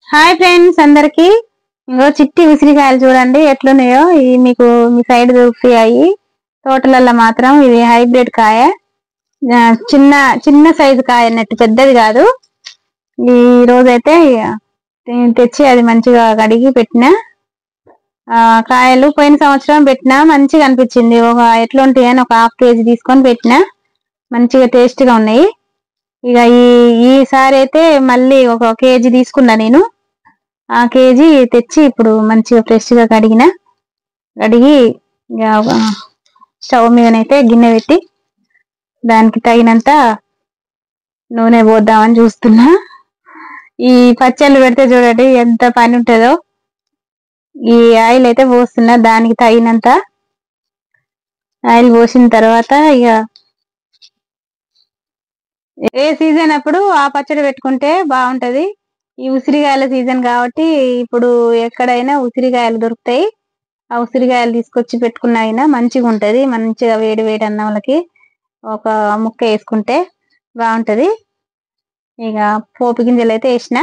Hi friends అందరికి. ఇంకో చిట్టి ఉసిరికాయలు చూడండి ఎట్లున్నాయో. ఇవి మీకు మీ సైడ్ దొరుకుతాయి తోటలలో మాత్రం. ఇది హైబ్రిడ్ కాయ, చిన్న చిన్న సైజు కాయ అన్నట్టు, పెద్దది కాదు. ఈ రోజైతే తెచ్చి అది మంచిగా కడిగి పెట్టిన కాయలు. పోయిన సంవత్సరం పెట్టినా మంచిగా అనిపించింది. ఒక ఎట్లుంటాయి అని ఒక ½ కేజీ తీసుకొని పెట్టిన, మంచిగా టేస్ట్ గా ఉన్నాయి. ఇక ఈసారి అయితే మళ్ళీ ఒక కేజీ తీసుకున్నా నేను. ఆ కేజీ తెచ్చి ఇప్పుడు మంచిగా ఫ్రెష్ గా కడిగి స్టవ్ మీదనైతే గిన్నె పెట్టి దానికి తగినంత నూనె పోద్దామని చూస్తున్నా. ఈ పచ్చళ్ళు పెడితే చూడండి ఎంత పని ఉంటుందో. ఈ ఆయిల్ అయితే పోస్తున్నా, దానికి తగినంత ఆయిల్ పోసిన తర్వాత ఇక ఏ సీజన్ అప్పుడు ఆ పచ్చడి పెట్టుకుంటే బాగుంటది. ఈ ఉసిరికాయల సీజన్ కాబట్టి ఇప్పుడు ఎక్కడైనా ఉసిరికాయలు దొరుకుతాయి. ఆ ఉసిరికాయలు తీసుకొచ్చి పెట్టుకున్న అయినా మంచిగా ఉంటది. మంచిగా వేడి వేడి అన్నంలకి ఒక ముక్క వేసుకుంటే బాగుంటది. ఇక పోపు గింజలు అయితే వేసిన.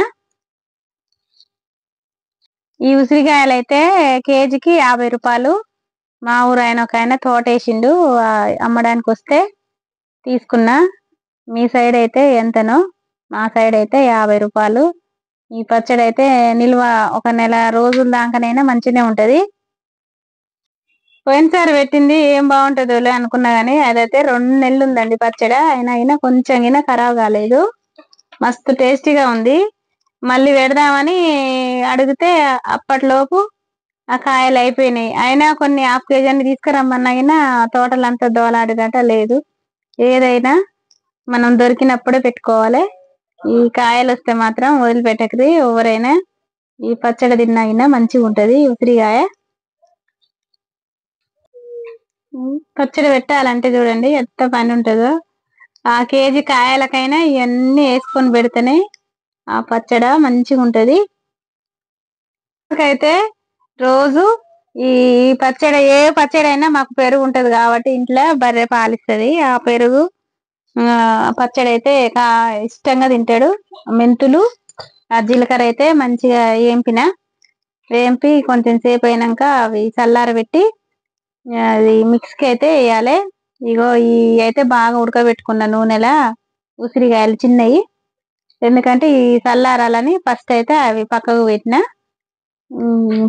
ఈ ఉసిరికాయలు అయితే కేజీకి 50 రూపాయలు. మా ఊరు ఒక ఆయన తోట వేసిండు, అమ్మడానికి వస్తే తీసుకున్నా. మీ సైడ్ అయితే ఎంతనో? మా సైడ్ అయితే 50 రూపాయలు. ఈ పచ్చడి అయితే నిల్వ ఒక నెల రోజుల దాకానైనా మంచిగానే ఉంటది. పోయినసారి పెట్టింది ఏం బాగుంటుందో అనుకున్నా గానీ అదైతే 2 నెలలు ఉందండి పచ్చడి. అయినా కొంచెం ఖరాబ్ కాలేదు, మస్తు టేస్టీగా ఉంది. మళ్ళీ పెడదామని అడిగితే అప్పట్లోపు ఆ కాయలు అయిపోయినాయి. అయినా కొన్ని ½ కేజీ అని తీసుకురమ్మన్నా తోటలంతా దోలాడిదట. లేదు, ఏదైనా మనం దొరికినప్పుడే పెట్టుకోవాలి. ఈ కాయలు వస్తే మాత్రం వదిలిపెట్టకరి. ఎవరైనా ఈ పచ్చడి తిన్నా మంచిగా ఉంటది. ఉసిరికాయ పచ్చడి పెట్టాలంటే చూడండి ఎంత పని ఉంటుందో. ఆ కేజీ కాయలకైనా ఇవన్నీ వేసుకొని పెడితేనే ఆ పచ్చడి మంచిగా ఉంటది. అయితే రోజు ఈ పచ్చడి, ఏ పచ్చడి అయినా మాకు పెరుగు ఉంటది కాబట్టి ఇంట్లో బర్రె పాలిస్తుంది. ఆ పెరుగు పచ్చడి అయితే ఇష్టంగా తింటాడు. మెంతులు ఆ జీలకర్ర అయితే మంచిగా వేంపి కొంచెం సేపు అయినాక అవి చల్లారబెట్టి అది మిక్స్కి అయితే వేయాలి. ఇగో ఈ అయితే బాగా ఉడకబెట్టుకున్న నూనెలా ఉసిరికాయలు చిన్నవి, ఎందుకంటే ఈ చల్లారాలని ఫస్ట్ అయితే అవి పక్కకు పెట్టిన.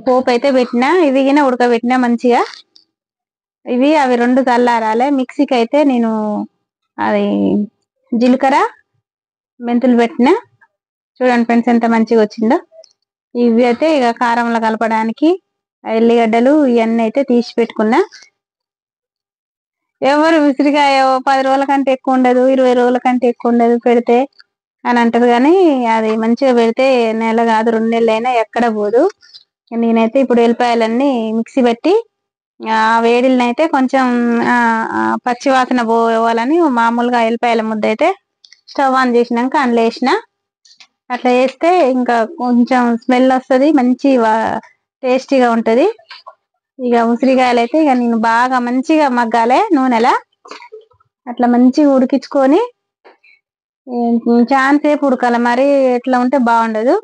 పోపు అయితే పెట్టినా, ఇవి ఉడకబెట్టినా మంచిగా. ఇవి అవి 2 చల్లారాలి. మిక్సీకి అయితే నేను అది జీలకర్ర మెంతులు పెట్టిన. చూడండి ఫ్రెండ్స్ ఎంత మంచిగా వచ్చిందో. ఇవి అయితే ఇక కారంలో కలపడానికి ఎల్లిగడ్డలు ఇవన్నీ అయితే తీసి పెట్టుకున్నా. ఎవరు ఉసిరికాయ 10 రోజుల కంటే ఎక్కువ ఉండదు, 20 రోజుల కంటే ఎక్కువ ఉండదు పెడితే అని అంటారు. కానీ అది మంచిగా పెడితే నెల కాదు 2 నెలలు అయినా ఎక్కడ పోదు. నేనైతే ఇప్పుడు ఎల్లిపాయలన్నీ మిక్సీ పెట్టి ఆ వేడిలనైతే కొంచెం పచ్చి వాసన పోవాలని మామూలుగా ఎల్లిపాయల ముద్ద అయితే స్టవ్ ఆన్ చేసినాక అందులో వేసిన. అట్లా వేస్తే ఇంకా కొంచెం స్మెల్ వస్తుంది, మంచి టేస్టీగా ఉంటది. ఇక ఉసిరికాయలు అయితే ఇక నేను బాగా మంచిగా మగ్గాలి నూనెలా. అట్లా మంచిగా ఉడికించుకొని చాలా సేపు ఉడకాలి, మరి ఎట్లా ఉంటే బాగుండదు.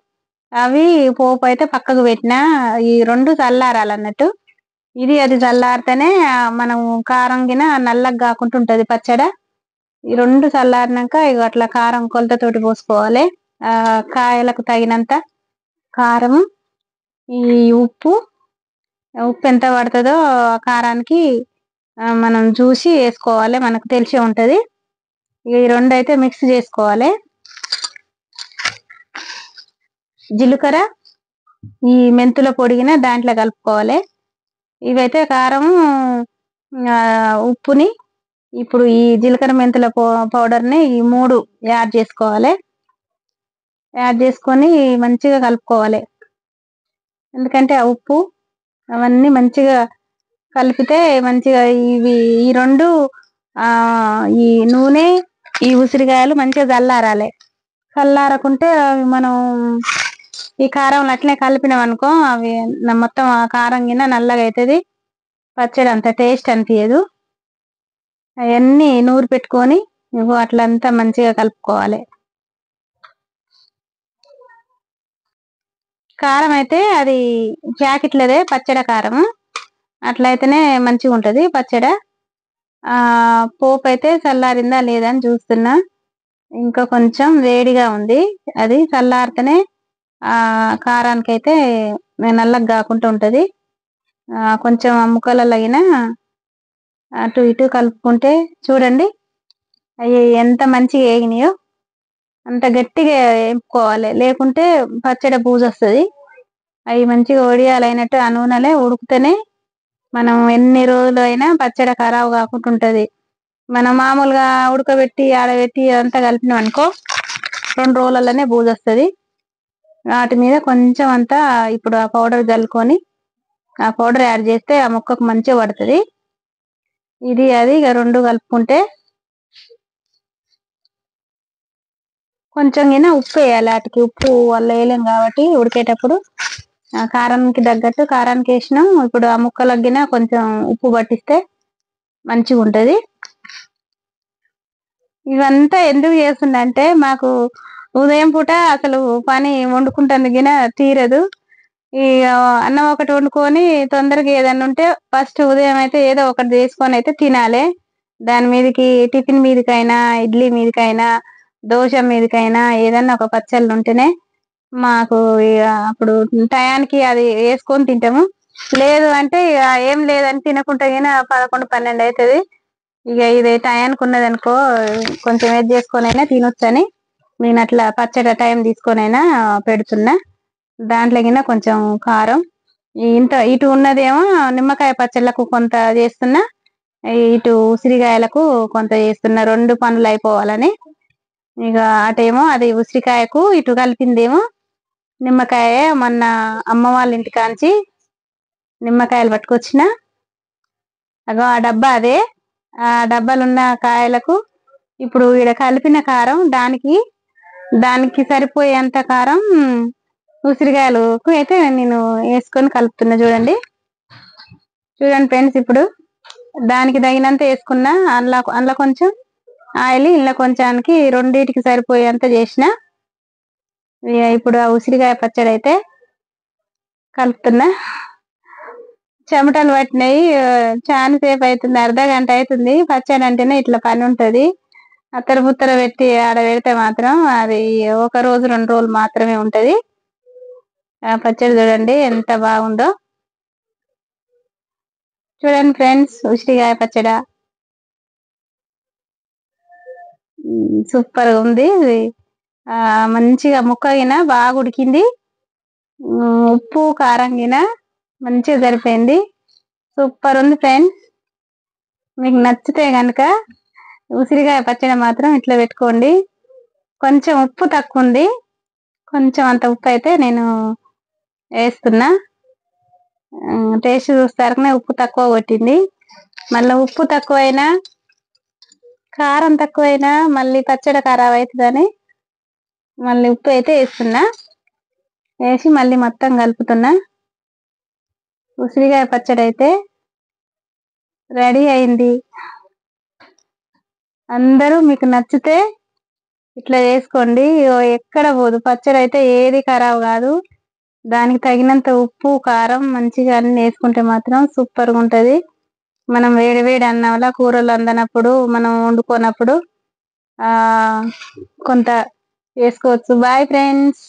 అవి పోపు అయితే పక్కకు పెట్టినా. ఈ 2 చల్లారాలన్నట్టు. ఇది అది చల్లారితేనే మనం కారం నల్లగా కాకుండా ఉంటది పచ్చడి. ఈ 2 చల్లారినాక ఇక అట్లా కారం కొలతతోటి పోసుకోవాలి. కాయలకు తగినంత కారం, ఈ ఉప్పు ఎంత పడుతుందో కారానికి మనం చూసి వేసుకోవాలి, మనకు తెలిసే ఉంటది. ఈ 2 అయితే మిక్స్ చేసుకోవాలి. జీలకర్ర ఈ మెంతుల పొడిగిన దాంట్లో కలుపుకోవాలి. ఇవైతే కారం ఉప్పుని ఇప్పుడు ఈ జీలకర్ర మెంతుల పౌడర్ని ఈ 3 యాడ్ చేసుకోవాలి. యాడ్ చేసుకొని మంచిగా కలుపుకోవాలి. ఎందుకంటే ఆ ఉప్పు అవన్నీ మంచిగా కలిపితే మంచిగా ఈ 2 ఈ నూనె ఈ ఉసిరికాయలు మంచిగా చల్లారాలి. చల్లారకుంటే అవి మనం ఈ కారం అట్లనే కలిపినాం అనుకో అవి మొత్తం ఆ కారం నల్లగా అవుతుంది, పచ్చడి అంత టేస్ట్ అనిపించదు. అవన్నీ నూరు పెట్టుకొని అట్లంతా మంచిగా కలుపుకోవాలి. కారం అయితే అది ప్యాకెట్లదే పచ్చడి కారం, అట్లయితేనే మంచిగా ఉంటది పచ్చడి. పోపు అయితే చల్లారిందా లేదా అని చూస్తున్నా. ఇంకా కొంచెం వేడిగా ఉంది, అది చల్లారితేనే కారానికైతే నల్లగా కాకుండా ఉంటది. కొంచెం ముక్కలలో అయినా అటు ఇటు కలుపుకుంటే చూడండి అవి ఎంత మంచిగా వేగినాయో. అంత గట్టిగా వేపుకోవాలి, లేకుంటే పచ్చడి బూజు వస్తుంది. అవి మంచిగా ఒడియాలైనట్టు ఆ నూనెలే ఉడికితేనే మనం ఎన్ని రోజులు అయినా పచ్చడి ఖరాబు కాకుండా ఉంటది. మనం మామూలుగా ఉడకబెట్టి ఆడబెట్టి అంతా కలిపినాం అనుకో 2 రోజులలోనే బూజు వస్తుంది. వాటి మీద కొంచెం అంతా ఇప్పుడు ఆ పౌడర్ చల్లుకొని ఆ పౌడర్ యాడ్ చేస్తే ఆ ముక్కకు మంచిగా పడుతుంది. ఇది అది ఇక 2 కలుపుకుంటే కొంచెం గిన ఉప్పు వేయాలి. వాటికి ఉప్పు వల్ల వేయలేం కాబట్టి ఉడికేటప్పుడు కారానికి తగ్గట్టు కారానికి వేసినాం. ఇప్పుడు ఆ ముక్కలకు గిన కొంచెం ఉప్పు పట్టిస్తే మంచిగా ఉంటది. ఇవంతా ఎందుకు చేస్తుందంటే మాకు ఉదయం పూట అసలు పని వండుకుంటాను గిన తీరదు. ఈ అన్నం ఒకటి వండుకొని తొందరగా ఏదన్నా ఉంటే ఫస్ట్ ఉదయం అయితే ఏదో ఒకటి చేసుకొని అయితే తినాలి. దాని మీదకి టిఫిన్ మీదకైనా ఇడ్లీ మీదకైనా దోశ మీదకైనా ఏదన్నా ఒక పచ్చళ్ళు ఉంటేనే మాకు ఇక అప్పుడు టయానికి అది వేసుకొని తింటాము. లేదు అంటే ఇక ఏం లేదని తినకుంటే గిన 11, 12 అవుతుంది. ఇక ఇది టయానికి ఉన్నది అనుకో కొంచెం ఏది చేసుకొని అయినా తినొచ్చని నేను అట్లా పచ్చడి టైం తీసుకొని అయినా పెడుతున్నా. దాంట్లో గిన కొంచెం కారం ఇంత ఇటు ఉన్నదేమో నిమ్మకాయ పచ్చళ్ళకు కొంత చేస్తున్నా, ఇటు ఉసిరికాయలకు కొంత చేస్తున్నా. 2 పనులు అయిపోవాలని. ఇక అటేమో అది ఉసిరికాయకు, ఇటు కలిపిందేమో నిమ్మకాయ. మొన్న అమ్మ వాళ్ళ ఇంటికాంచి నిమ్మకాయలు పట్టుకొచ్చిన, అగో ఆ డబ్బా అదే. ఆ డబ్బాలున్న కాయలకు ఇప్పుడు ఈడ కలిపిన కారం దానికి దానికి సరిపోయేంత కారం ఉసిరికాయలకు అయితే నేను వేసుకొని కలుపుతున్నా. చూడండి చూడండి ఫ్రెండ్స్, ఇప్పుడు దానికి తగినంత వేసుకున్నా. అందులో కొంచెం ఆయిల్, ఇంట్లో కొంచానికి రెండింటికి సరిపోయేంత చేసిన. ఇప్పుడు ఆ ఉసిరికాయ పచ్చడి అయితే కలుపుతున్నా. చెమటలు పట్టినాయి. చాలా సేపు అవుతుంది, అర్ధగంట అవుతుంది. పచ్చడి అంటేనే ఇట్లా పని ఉంటది. అత్తర బుత్తర పెట్టి ఆడ పెడితే మాత్రం అది 1 రోజు 2 రోజులు మాత్రమే ఉంటది. ఆ పచ్చడి చూడండి ఎంత బాగుందో. చూడండి ఫ్రెండ్స్, ఉసిరికాయ పచ్చడి సూపర్ గా ఉంది. మంచిగా ముక్కగిన బాగా ఉడికింది. ఉప్పు కారం గిన మంచిగా సరిపోయింది. సూపర్ ఉంది ఫ్రెండ్స్. మీకు నచ్చితే గనుక ఉసిరికాయ పచ్చడి మాత్రం ఇట్లా పెట్టుకోండి. కొంచెం ఉప్పు తక్కువ ఉంది, కొంచెం అంత ఉప్పు అయితే నేను వేస్తున్నా. టేస్ట్ చూస్తారకనే ఉప్పు తక్కువ కొట్టింది. మళ్ళీ ఉప్పు తక్కువైనా కారం తక్కువైనా మళ్ళీ పచ్చడి ఖరాబ్ అవుతుందని మళ్ళీ ఉప్పు అయితే వేస్తున్నా. వేసి మళ్ళీ మొత్తం కలుపుతున్నా. ఉసిరికాయ పచ్చడి అయితే రెడీ అయింది. అందరూ మీకు నచ్చితే ఇట్లా చేసుకోండి. ఎక్కడ పోదు పచ్చడి అయితే, ఏది ఖరాబ్ కాదు. దానికి తగినంత ఉప్పు కారం మంచిగా అన్ని వేసుకుంటే మాత్రం సూపర్ గా ఉంటది. మనం వేడి వేడి అన్నంలో కూరలు అందనప్పుడు మనం వండుకోనప్పుడు కొంత వేసుకోవచ్చు. Boy friends.